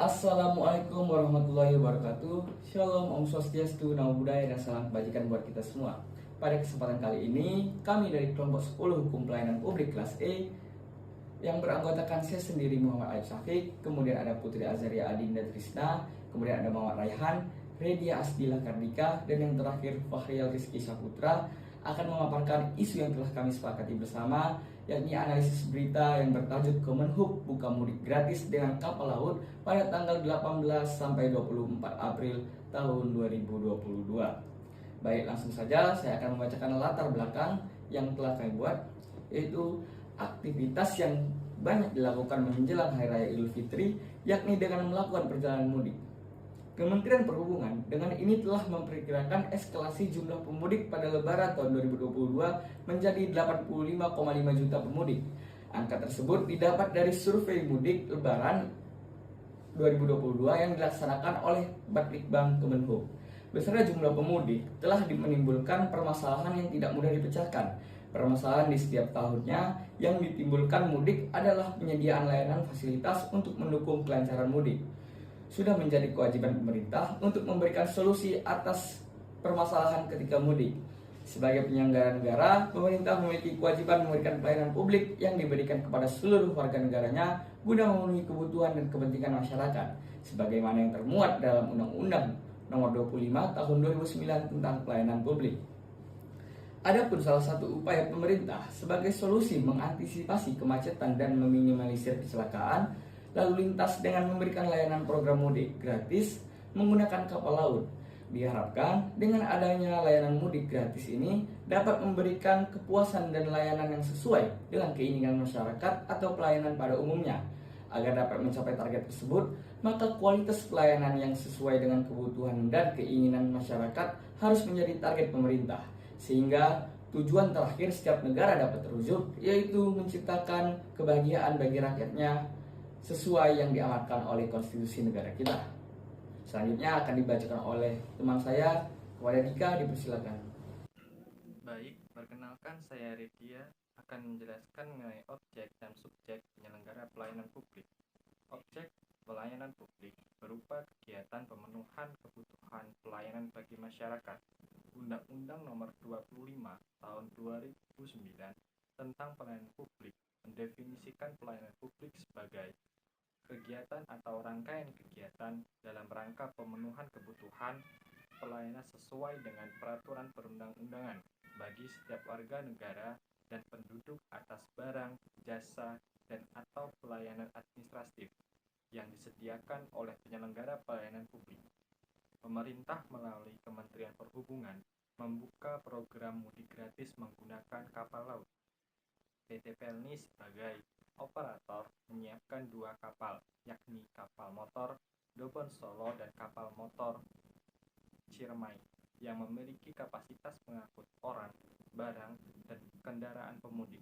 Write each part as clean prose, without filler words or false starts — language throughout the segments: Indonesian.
Assalamualaikum warahmatullahi wabarakatuh. Shalom, Om Swastiastu, Namo Buddhaya, dan salam kebajikan buat kita semua. Pada kesempatan kali ini, kami dari kelompok 10 Hukum Pelayanan Publik kelas E yang beranggotakan saya sendiri Muhammad Aib Syafiq, kemudian ada Putri Azaria Adinda Trisna, kemudian ada Muhammad Raihan, Redia Asdila Kardika, dan yang terakhir Fahrial Rizky Saputra akan memaparkan isu yang telah kami sepakati bersama, yakni analisis berita yang bertajuk Kemenhub buka mudik gratis dengan kapal laut pada tanggal 18 sampai 24 April tahun 2022. Baik, langsung saja saya akan membacakan latar belakang yang telah kami buat, yaitu aktivitas yang banyak dilakukan menjelang Hari Raya Idul Fitri, yakni dengan melakukan perjalanan mudik. Kementerian Perhubungan dengan ini telah memperkirakan eskalasi jumlah pemudik pada Lebaran tahun 2022 menjadi 85,5 juta pemudik. Angka tersebut didapat dari survei mudik Lebaran 2022 yang dilaksanakan oleh Batlikbang Kemenhub. Besarnya jumlah pemudik telah menimbulkan permasalahan yang tidak mudah dipecahkan. Permasalahan di setiap tahunnya yang ditimbulkan mudik adalah penyediaan layanan fasilitas untuk mendukung kelancaran mudik. Sudah menjadi kewajiban pemerintah untuk memberikan solusi atas permasalahan ketika mudik. Sebagai penyelenggara negara, pemerintah memiliki kewajiban memberikan pelayanan publik yang diberikan kepada seluruh warga negaranya guna memenuhi kebutuhan dan kepentingan masyarakat, sebagaimana yang termuat dalam Undang-Undang Nomor 25 Tahun 2009 tentang Pelayanan Publik. Adapun salah satu upaya pemerintah sebagai solusi mengantisipasi kemacetan dan meminimalisir kecelakaan lalu lintas dengan memberikan layanan program mudik gratis menggunakan kapal laut. Diharapkan dengan adanya layanan mudik gratis ini dapat memberikan kepuasan dan layanan yang sesuai dengan keinginan masyarakat atau pelayanan pada umumnya. Agar dapat mencapai target tersebut, maka kualitas pelayanan yang sesuai dengan kebutuhan dan keinginan masyarakat harus menjadi target pemerintah, sehingga tujuan terakhir setiap negara dapat terwujud, yaitu menciptakan kebahagiaan bagi rakyatnya sesuai yang diamanatkan oleh konstitusi negara kita. Selanjutnya akan dibacakan oleh teman saya. Kepada Dika, dipersilakan. Baik, perkenalkan saya Redia akan menjelaskan mengenai objek dan subjek penyelenggara pelayanan publik. Objek pelayanan publik berupa kegiatan pemenuhan kebutuhan pelayanan bagi masyarakat. Undang-Undang Nomor 25 Tahun 2009 tentang Pelayanan Publik mendefinisikan pelayanan publik sebagai kegiatan atau rangkaian kegiatan dalam rangka pemenuhan kebutuhan pelayanan sesuai dengan peraturan perundang-undangan bagi setiap warga negara dan penduduk atas barang, jasa, dan atau pelayanan administratif yang disediakan oleh penyelenggara pelayanan publik. Pemerintah melalui Kementerian Perhubungan membuka program mudik gratis menggunakan kapal laut. PT Pelni sebagai operator menyiapkan 2 kapal, yakni kapal motor Dobon Solo dan kapal motor Ciremai, yang memiliki kapasitas mengangkut orang, barang, dan kendaraan pemudik.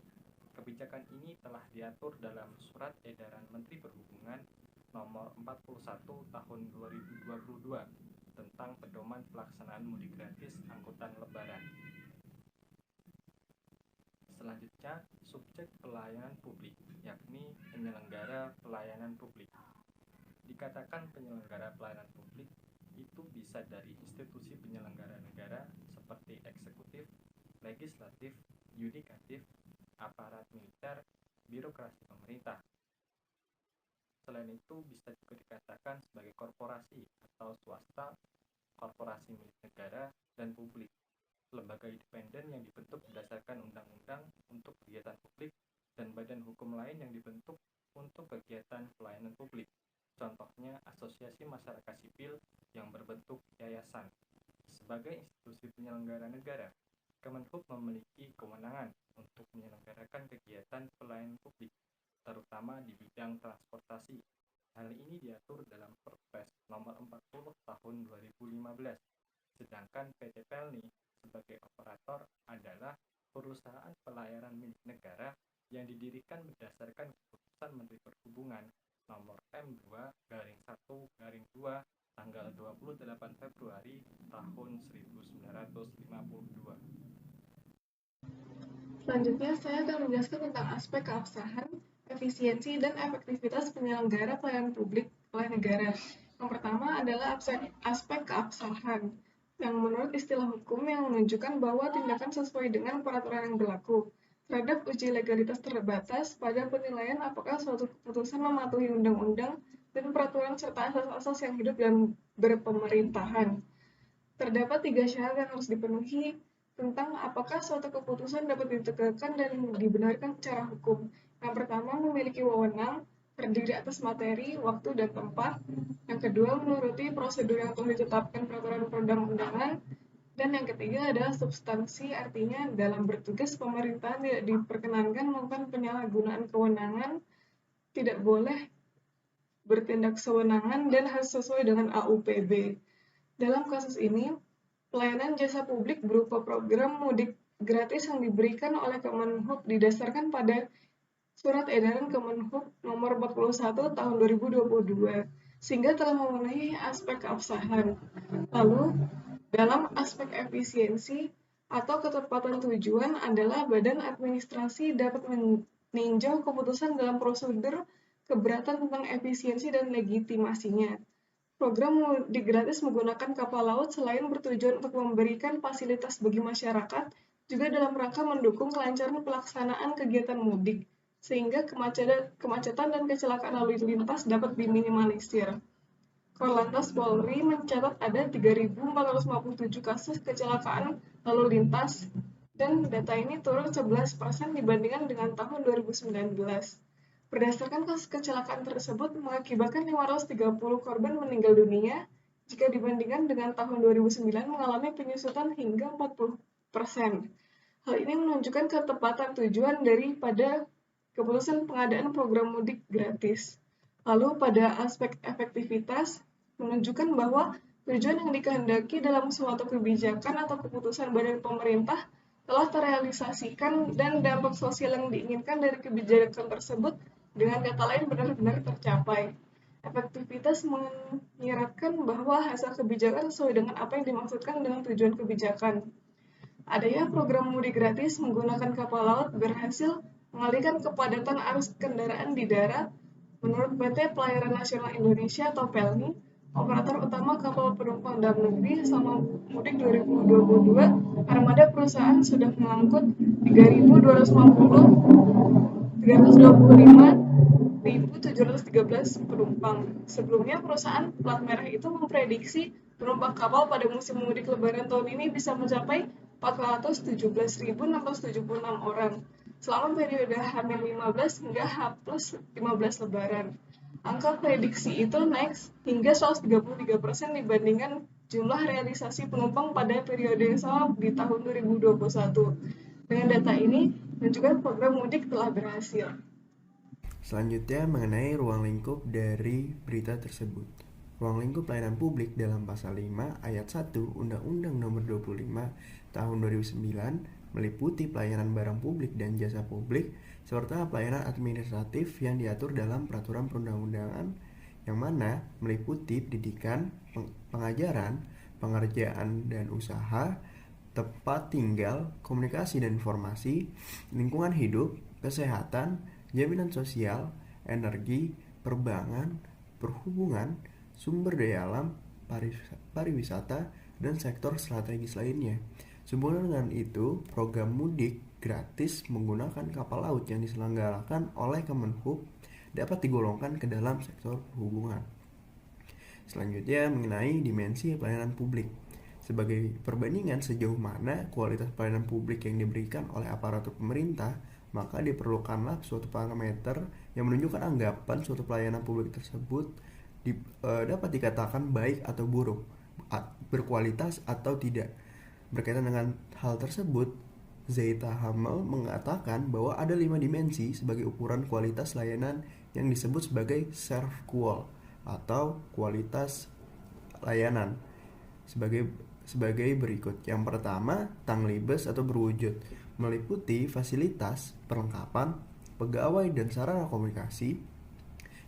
Kebijakan ini telah diatur dalam Surat Edaran Menteri Perhubungan Nomor 41 Tahun 2022 tentang pedoman pelaksanaan mudik gratis angkutan lebaran. Selanjutnya, subjek pelayanan publik, yakni penyelenggara pelayanan publik. Dikatakan penyelenggara pelayanan publik itu bisa dari institusi penyelenggara negara seperti eksekutif, legislatif, yudikatif, aparat militer, birokrasi pemerintah. Selain itu bisa juga dikatakan sebagai korporasi atau swasta, korporasi milik negara, dan publik. Lembaga independen yang dibentuk berdasarkan undang-undang untuk kegiatan publik dan badan hukum lain yang dibentuk untuk kegiatan pelayanan publik. Contohnya asosiasi masyarakat sipil yang berbentuk yayasan. Sebagai institusi penyelenggara negara, Kemenhub memiliki kewenangan untuk menyelenggarakan kegiatan pelayanan publik, terutama di bidang transportasi. Hal ini diatur dalam Perpres Nomor 40 Tahun 2015. Sedangkan PT Pelni sebagai operator adalah perusahaan pelayaran milik negara yang didirikan berdasarkan keputusan Menteri Perhubungan Nomor M2/1/2 tanggal 28 Februari tahun 1952. Selanjutnya, saya akan menjelaskan tentang aspek keabsahan, efisiensi, dan efektivitas penyelenggara pelayanan publik oleh negara. Yang pertama adalah aspek keabsahan, yang menurut istilah hukum yang menunjukkan bahwa tindakan sesuai dengan peraturan yang berlaku. Terhadap uji legalitas terbatas pada penilaian apakah suatu keputusan mematuhi undang-undang dan peraturan serta asas-asas yang hidup dalam berpemerintahan. Terdapat 3 syarat yang harus dipenuhi tentang apakah suatu keputusan dapat ditegakkan dan dibenarkan secara hukum. Yang pertama, memiliki wewenang, terdiri atas materi, waktu, dan tempat. Yang kedua, menuruti prosedur yang telah ditetapkan peraturan perundang-undangan. Dan yang ketiga adalah substansi, artinya dalam bertugas pemerintahan tidak diperkenankan melakukan penyalahgunaan kewenangan, tidak boleh bertindak sewenangan, dan harus sesuai dengan AUPB. Dalam kasus ini, pelayanan jasa publik berupa program mudik gratis yang diberikan oleh Kemenhub didasarkan pada Surat Edaran Kemenhub Nomor 41 Tahun 2022, sehingga telah memenuhi aspek keabsahan. Lalu, dalam aspek efisiensi atau ketepatan tujuan adalah badan administrasi dapat meninjau keputusan dalam prosedur keberatan tentang efisiensi dan legitimasinya. Program mudik gratis menggunakan kapal laut selain bertujuan untuk memberikan fasilitas bagi masyarakat, juga dalam rangka mendukung kelancaran pelaksanaan kegiatan mudik, sehingga kemacetan dan kecelakaan lalu lintas dapat diminimalisir. Korlantas Polri mencatat ada 3.457 kasus kecelakaan lalu lintas, dan data ini turun 11% dibandingkan dengan tahun 2019. Berdasarkan kasus kecelakaan tersebut mengakibatkan 530 korban meninggal dunia, jika dibandingkan dengan tahun 2009 mengalami penyusutan hingga 40%. Hal ini menunjukkan ketepatan tujuan daripada keputusan pengadaan program mudik gratis. Lalu pada aspek efektivitas, menunjukkan bahwa tujuan yang dikehendaki dalam suatu kebijakan atau keputusan badan pemerintah telah terrealisasikan dan dampak sosial yang diinginkan dari kebijakan tersebut dengan kata lain benar-benar tercapai. Efektivitas menyiratkan bahwa hasil kebijakan sesuai dengan apa yang dimaksudkan dengan tujuan kebijakan. Adanya program mudik gratis menggunakan kapal laut berhasil mengalihkan kepadatan arus kendaraan di darat. Menurut PT Pelayaran Nasional Indonesia atau PELNI, operator utama kapal penumpang dalam negeri selama mudik 2022, armada perusahaan sudah mengangkut 3.325.713 penumpang. Sebelumnya, perusahaan plat merah itu memprediksi penumpang kapal pada musim mudik Lebaran tahun ini bisa mencapai 417.676 orang selama periode H-15 hingga H+15 Lebaran. Angka prediksi itu naik hingga 133% dibandingkan jumlah realisasi penumpang pada periode yang sama di tahun 2021. Dengan data ini, menunjukkan program mudik telah berhasil. Selanjutnya mengenai ruang lingkup dari berita tersebut. Ruang lingkup pelayanan publik dalam pasal 5 ayat 1 Undang-Undang Nomor 25 Tahun 2009 meliputi pelayanan barang publik dan jasa publik serta pelayanan administratif yang diatur dalam peraturan perundang-undangan yang mana meliputi pendidikan, pengajaran, pengerjaan dan usaha, tempat tinggal, komunikasi dan informasi, lingkungan hidup, kesehatan, jaminan sosial, energi, perbankan, perhubungan, sumber daya alam, pariwisata, dan sektor strategis lainnya. Sehubungan dengan itu, program mudik gratis menggunakan kapal laut yang diselenggarakan oleh Kemenhub dapat digolongkan ke dalam sektor perhubungan. Selanjutnya mengenai dimensi pelayanan publik. Sebagai perbandingan sejauh mana kualitas pelayanan publik yang diberikan oleh aparatur pemerintah, maka diperlukanlah suatu parameter yang menunjukkan anggapan suatu pelayanan publik tersebut dapat dikatakan baik atau buruk, berkualitas atau tidak. Berkaitan dengan hal tersebut, Zeta Hamel mengatakan bahwa ada 5 dimensi sebagai ukuran kualitas layanan yang disebut sebagai SERVQUAL atau kualitas layanan sebagai berikut. Yang pertama, tanglibes atau berwujud, meliputi fasilitas, perlengkapan, pegawai dan sarana komunikasi.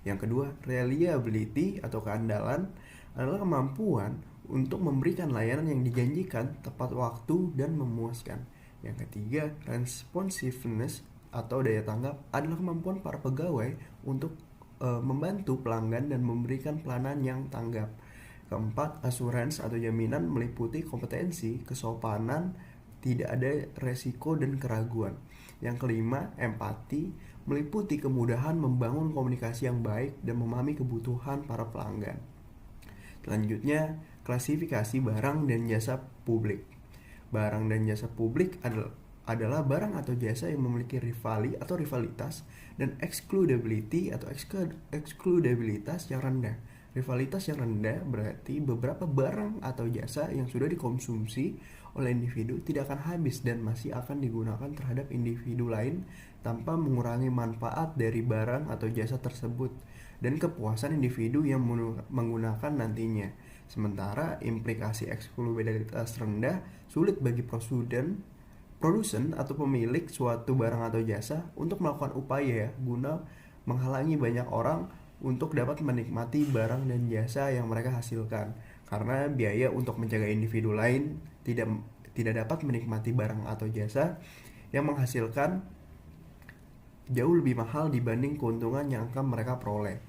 Yang kedua, reliability atau keandalan adalah kemampuan untuk memberikan layanan yang dijanjikan tepat waktu dan memuaskan. Yang ketiga, responsiveness atau daya tanggap adalah kemampuan para pegawai untuk membantu pelanggan dan memberikan pelayanan yang tanggap. Keempat, asuransi atau jaminan meliputi kompetensi, kesopanan, tidak ada resiko dan keraguan. Yang kelima, empati meliputi kemudahan membangun komunikasi yang baik dan memahami kebutuhan para pelanggan. Selanjutnya, klasifikasi barang dan jasa publik. Barang dan jasa publik adalah barang atau jasa yang memiliki rivalitas dan excludability atau excludabilitas yang rendah. Rivalitas yang rendah berarti beberapa barang atau jasa yang sudah dikonsumsi oleh individu tidak akan habis dan masih akan digunakan terhadap individu lain tanpa mengurangi manfaat dari barang atau jasa tersebut dan kepuasan individu yang menggunakan nantinya. Sementara implikasi eksklusivitas rendah sulit bagi produsen atau pemilik suatu barang atau jasa untuk melakukan upaya guna menghalangi banyak orang untuk dapat menikmati barang dan jasa yang mereka hasilkan, karena biaya untuk menjaga individu lain tidak dapat menikmati barang atau jasa yang menghasilkan jauh lebih mahal dibanding keuntungan yang akan mereka peroleh.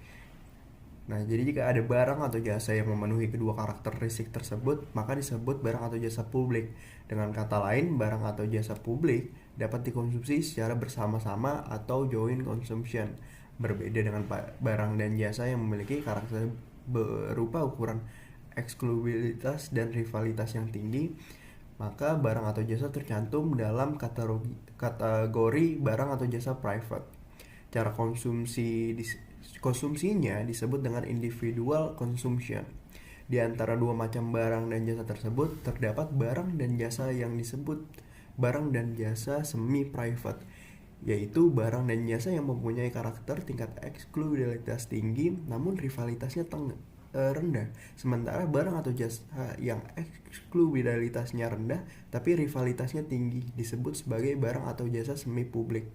Nah, jadi jika ada barang atau jasa yang memenuhi kedua karakteristik tersebut, maka disebut barang atau jasa publik. Dengan kata lain, barang atau jasa publik dapat dikonsumsi secara bersama-sama atau joint consumption. Berbeda dengan barang dan jasa yang memiliki karakter berupa ukuran eksklusivitas dan rivalitas yang tinggi, maka barang atau jasa tercantum dalam kategori barang atau jasa private. Cara konsumsinya disebut dengan individual consumption. Di antara dua macam barang dan jasa tersebut, terdapat barang dan jasa yang disebut barang dan jasa semi-private, yaitu barang dan jasa yang mempunyai karakter tingkat eksklusivitas tinggi namun rivalitasnya rendah. Sementara barang atau jasa yang eksklusivitasnya rendah tapi rivalitasnya tinggi disebut sebagai barang atau jasa semi publik.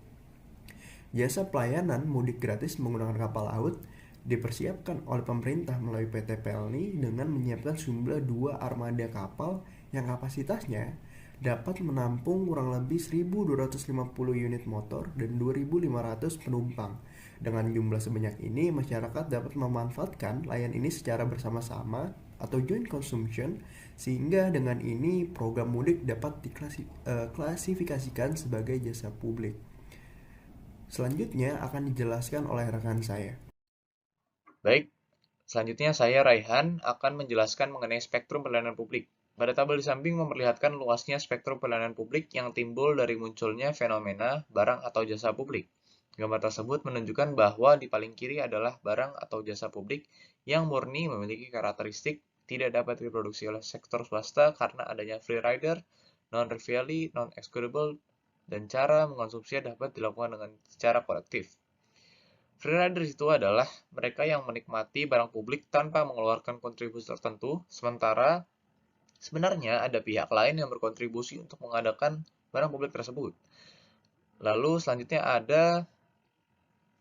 Jasa pelayanan mudik gratis menggunakan kapal laut dipersiapkan oleh pemerintah melalui PT Pelni dengan menyiapkan jumlah 2 armada kapal yang kapasitasnya dapat menampung kurang lebih 1.250 unit motor dan 2.500 penumpang. Dengan jumlah sebanyak ini, masyarakat dapat memanfaatkan layanan ini secara bersama-sama atau joint consumption, sehingga dengan ini program mudik dapat diklasifikasikan sebagai jasa publik. Selanjutnya akan dijelaskan oleh rekan saya. Baik, selanjutnya saya Raihan akan menjelaskan mengenai spektrum pelayanan publik. Pada tabel di samping memperlihatkan luasnya spektrum pelayanan publik yang timbul dari munculnya fenomena barang atau jasa publik. Gambar tersebut menunjukkan bahwa di paling kiri adalah barang atau jasa publik yang murni memiliki karakteristik tidak dapat diproduksi oleh sektor swasta karena adanya free rider, non-trivially, non-excludable, dan cara mengkonsumsinya dapat dilakukan dengan secara kolektif. Free riders itu adalah mereka yang menikmati barang publik tanpa mengeluarkan kontribusi tertentu, sementara sebenarnya ada pihak lain yang berkontribusi untuk mengadakan barang publik tersebut. Lalu selanjutnya ada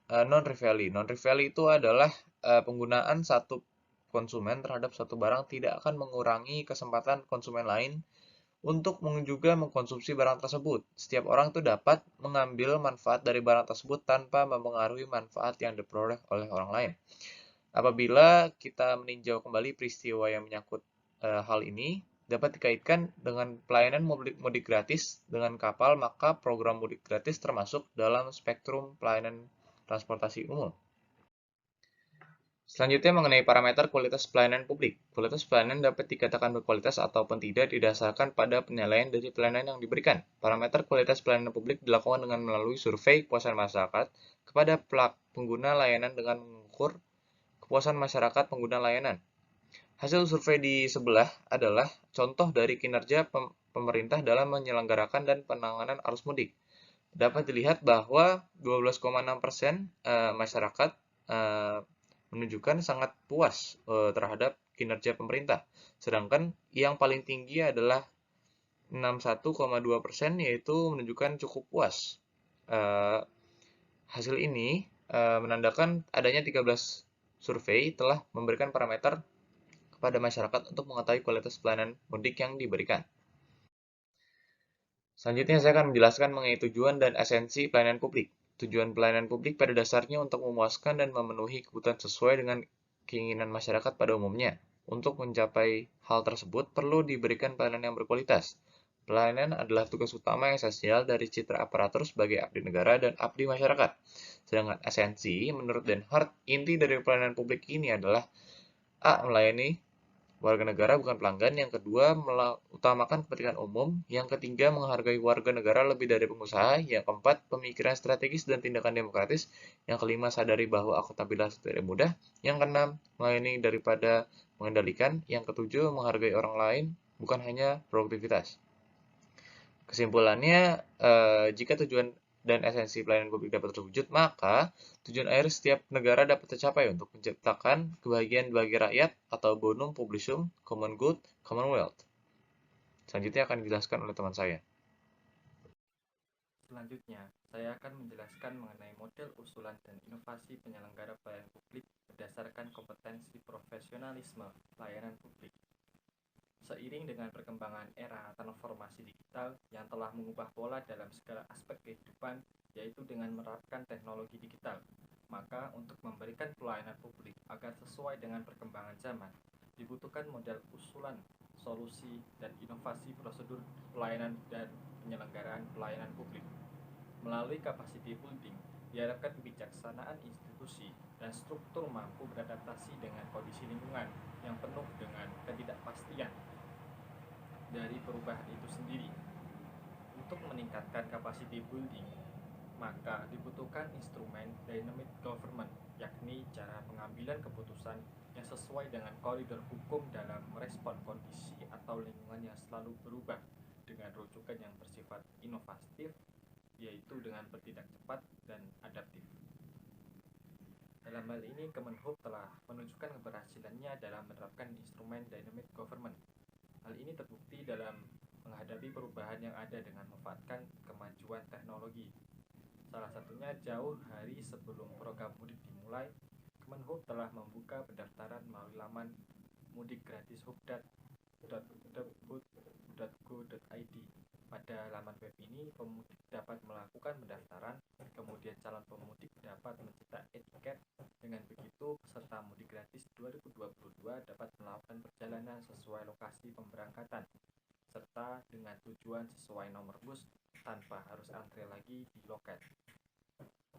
non-trivially. Non-trivially itu adalah penggunaan satu konsumen terhadap satu barang tidak akan mengurangi kesempatan konsumen lain untuk juga mengkonsumsi barang tersebut. Setiap orang itu dapat mengambil manfaat dari barang tersebut tanpa mempengaruhi manfaat yang diperoleh oleh orang lain. Apabila kita meninjau kembali peristiwa yang menyangkut hal ini, dapat dikaitkan dengan pelayanan mudik gratis dengan kapal, maka program mudik gratis termasuk dalam spektrum pelayanan transportasi umum. Selanjutnya mengenai parameter kualitas pelayanan publik. Kualitas pelayanan dapat dikatakan berkualitas ataupun tidak didasarkan pada penilaian dari pelayanan yang diberikan. Parameter kualitas pelayanan publik dilakukan dengan melalui survei kepuasan masyarakat kepada pengguna layanan dengan mengukur kepuasan masyarakat pengguna layanan. Hasil survei di sebelah adalah contoh dari kinerja pemerintah dalam menyelenggarakan dan penanganan arus mudik. Dapat dilihat bahwa 12,6% masyarakat menunjukkan sangat puas terhadap kinerja pemerintah. Sedangkan yang paling tinggi adalah 61,2% yaitu menunjukkan cukup puas. Hasil ini menandakan adanya 13 survei telah memberikan parameter kepada masyarakat untuk mengetahui kualitas pelayanan mudik yang diberikan. Selanjutnya saya akan menjelaskan mengenai tujuan dan esensi pelayanan publik. Tujuan pelayanan publik pada dasarnya untuk memuaskan dan memenuhi kebutuhan sesuai dengan keinginan masyarakat pada umumnya. Untuk mencapai hal tersebut, perlu diberikan pelayanan yang berkualitas. Pelayanan adalah tugas utama yang esensial dari citra aparatur sebagai abdi negara dan abdi masyarakat. Sedangkan esensi, menurut Den Hart, inti dari pelayanan publik ini adalah A. Melayani warga negara bukan pelanggan. Yang kedua, utamakan kepentingan umum. Yang ketiga, menghargai warga negara lebih dari pengusaha. Yang keempat, pemikiran strategis dan tindakan demokratis. Yang kelima, sadari bahwa akuntabilitas tidak mudah. Yang keenam, melayani daripada mengendalikan. Yang ketujuh, menghargai orang lain bukan hanya produktivitas. Kesimpulannya, jika tujuan dan esensi pelayanan publik dapat terwujud, maka tujuan akhir setiap negara dapat tercapai untuk menciptakan kebahagiaan bagi rakyat atau bonum publicum, common good, commonwealth. Selanjutnya akan dijelaskan oleh teman saya. Selanjutnya, saya akan menjelaskan mengenai model usulan dan inovasi penyelenggara pelayanan publik berdasarkan kompetensi profesionalisme pelayanan publik. Seiring dengan perkembangan era transformasi digital yang telah mengubah pola dalam segala aspek kehidupan, yaitu dengan menerapkan teknologi digital, maka untuk memberikan pelayanan publik agar sesuai dengan perkembangan zaman, dibutuhkan model usulan, solusi, dan inovasi prosedur pelayanan dan penyelenggaraan pelayanan publik. Melalui capacity building, diharapkan kebijaksanaan institusi dan struktur mampu beradaptasi dengan kondisi lingkungan yang penuh dengan ketidakpastian dari perubahan itu sendiri. Untuk meningkatkan capacity building, maka dibutuhkan instrumen dynamic government, yakni cara pengambilan keputusan yang sesuai dengan koridor hukum dalam merespon kondisi atau lingkungan yang selalu berubah dengan rujukan yang bersifat inovatif, yaitu dengan bertindak cepat dan adaptif. Dalam hal ini, Kemenhub telah menunjukkan keberhasilannya dalam menerapkan instrumen dynamic government. Hal ini terbukti dalam menghadapi perubahan yang ada dengan memanfaatkan kemajuan teknologi. Salah satunya jauh hari sebelum program mudik dimulai, Kemenhub telah membuka pendaftaran melalui laman mudikgratishub.depdebut.go.id. Pada laman web ini, pemudik dapat melakukan pendaftaran, kemudian calon pemudik dapat mencetak etiket. Dengan begitu, peserta mudik gratis 2022 dapat melakukan perjalanan sesuai lokasi pemberangkatan, serta dengan tujuan sesuai nomor bus tanpa harus antre lagi di loket.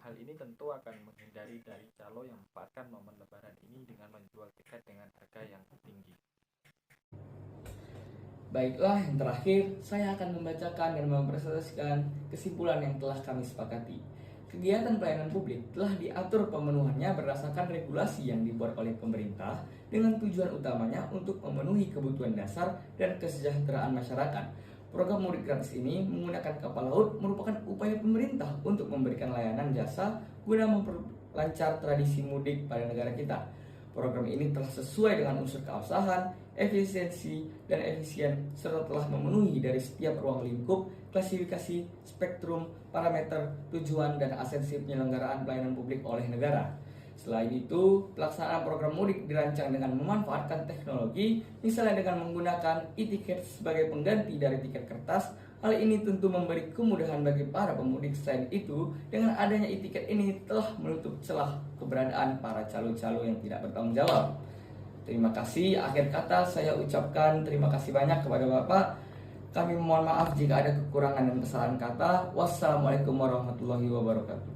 Hal ini tentu akan menghindari dari calo yang memanfaatkan momen lebaran ini dengan menjual tiket dengan harga yang tinggi. Baiklah, yang terakhir, saya akan membacakan dan mempresentasikan kesimpulan yang telah kami sepakati. Kegiatan pelayanan publik telah diatur pemenuhannya berdasarkan regulasi yang dibuat oleh pemerintah dengan tujuan utamanya untuk memenuhi kebutuhan dasar dan kesejahteraan masyarakat. Program mudik gratis ini menggunakan kapal laut merupakan upaya pemerintah untuk memberikan layanan jasa guna memperlancar tradisi mudik pada negara kita. Program ini telah sesuai dengan unsur keabsahan, efisiensi, dan efisien, serta telah memenuhi dari setiap ruang lingkup, klasifikasi, spektrum, parameter, tujuan, dan esensi penyelenggaraan pelayanan publik oleh negara. Selain itu, pelaksanaan program mudik dirancang dengan memanfaatkan teknologi, misalnya dengan menggunakan e-tiket sebagai pengganti dari tiket kertas. Hal ini tentu memberi kemudahan bagi para pemudik. Selain itu, dengan adanya e-tiket ini telah menutup celah keberadaan para calo-calo yang tidak bertanggung jawab. Terima kasih. Akhir kata saya ucapkan terima kasih banyak kepada Bapak. Kami mohon maaf jika ada kekurangan dan kesalahan kata. Wassalamualaikum warahmatullahi wabarakatuh.